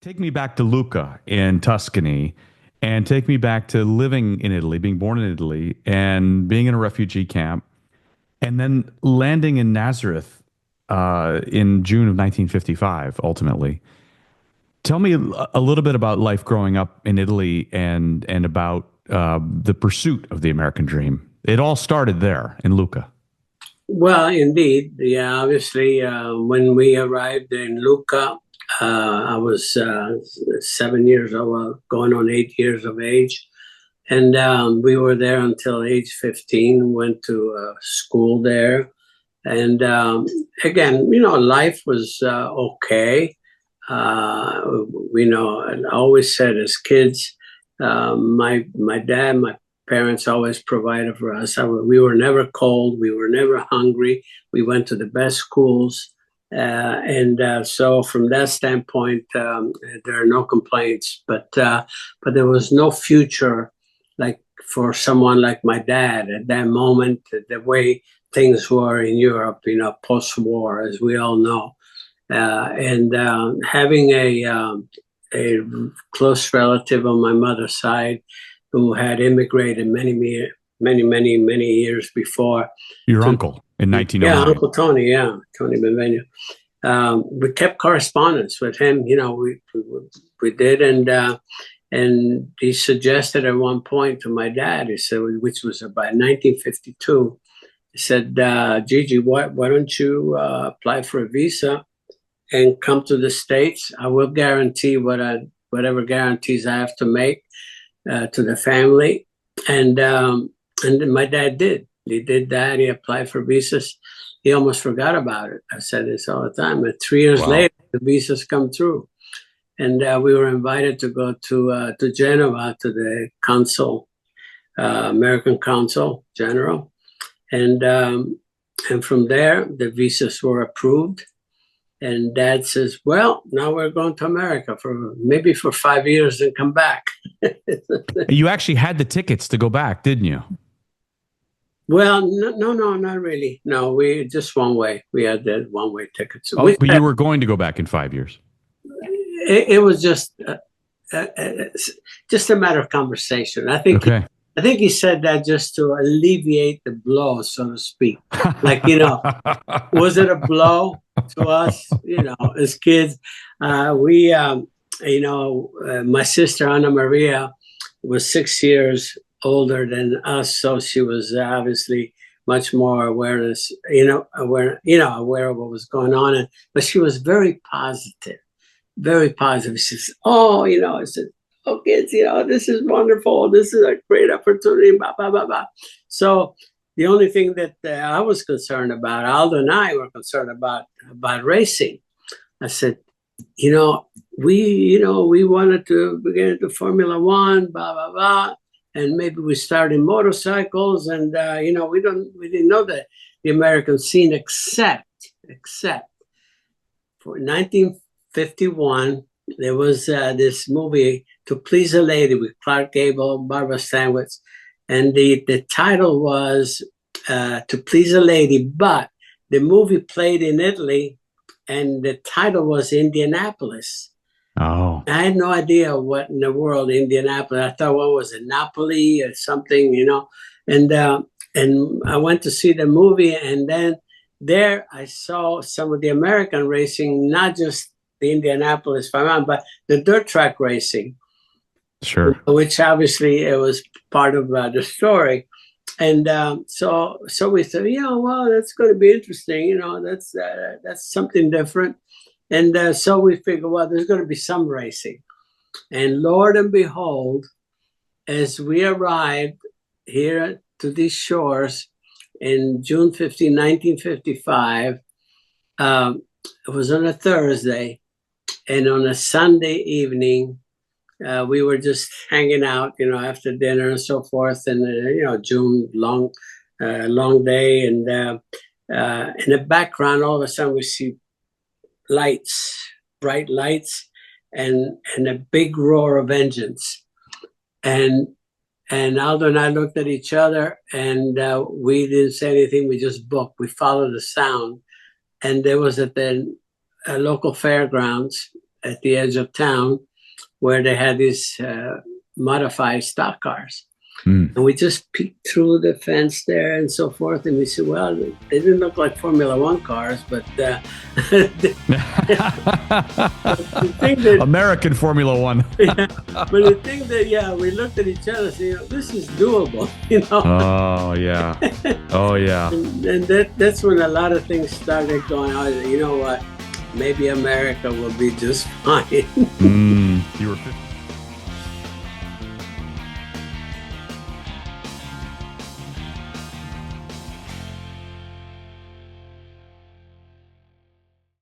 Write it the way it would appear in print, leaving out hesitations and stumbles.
Take me back to Lucca in Tuscany and take me back to living in Italy, being born in Italy and being in a refugee camp and then landing in Nazareth in June of 1955, ultimately. Tell me a little bit about life growing up in Italy and about the pursuit of the American dream. It all started there in Lucca. Well, indeed, yeah. Obviously, when we arrived in Lucca, I was 7 years old, well, going on 8 years of age, and we were there until age 15. Went to school there, and again, life was okay. I always said as kids, my dad, my parents always provided for us. We were never cold. We were never hungry. We went to the best schools. And so from that standpoint, there are no complaints, but there was no future like for someone like my dad at that moment, the way things were in Europe, post-war, as we all know. And having a close relative on my mother's side who had immigrated many years before. Your To, uncle in yeah, 1909. Uncle Tony, yeah, Tony Benvenu. We kept correspondence with him. We did, and he suggested at one point to my dad, he said, which was about 1952. He said, Gigi, why don't you apply for a visa and come to the States? I will guarantee whatever guarantees I have to make to the family. And my dad did. He did that. He applied for visas. He almost forgot about it. I said this all the time. But 3 years Wow. later, the visas come through. And we were invited to go to Genova, to the consul, American consul general. And from there, the visas were approved. And dad says, well, now we're going to America for maybe for 5 years and come back. You actually had the tickets to go back, didn't you? Well, no, not really. No, we just one way. We had that one way tickets. Oh, but you were going to go back in 5 years. It was just a matter of conversation. Okay. I think he said that just to alleviate the blow, so to speak. Like, was it a blow to us, as kids? My sister Anna Maria was 6 years older than us, so she was obviously much more aware of what was going on. But she was very positive, very positive. She said, "Oh, I said, oh, kids, this is wonderful. This is a great opportunity." Blah blah blah blah. So the only thing that I was concerned about, Aldo and I were concerned about racing. I said, we wanted to get into Formula One, blah blah blah, and maybe we started motorcycles, and we didn't know the American scene except for 1951. There was this movie, To Please a Lady, with Clark Gable, Barbara Stanwyck, and the title was To Please a Lady, but the movie played in Italy, and the title was Indianapolis. Oh. I had no idea what in the world Indianapolis. I thought, what was it, Napoli or something, And I went to see the movie, and then there I saw some of the American racing, not just the Indianapolis 500, but the dirt track racing. Sure. Which obviously it was part of the story. And so we said, well, that's going to be interesting. That's something different. And so we figured, well, there's going to be some racing. And Lord and behold, as we arrived here to these shores in June 15, 1955, it was on a Thursday. And on a Sunday evening, we were just hanging out, after dinner and so forth. And, June, long day. And in the background, all of a sudden we see lights, bright lights, and a big roar of engines. And Aldo and I looked at each other, and we didn't say anything. We just booked. We followed the sound. And there was at the local fairgrounds, at the edge of town where they had these modified stock cars. Mm. And we just peeked through the fence there and so forth. And we said, well, they didn't look like Formula One cars, but the thing that, American Formula One. yeah, but the thing that, yeah, we looked at each other and said, you know, this is doable, you know. Oh, yeah. Oh, yeah. And that's when a lot of things started going on. You know what? Maybe America will be just fine. You were 50.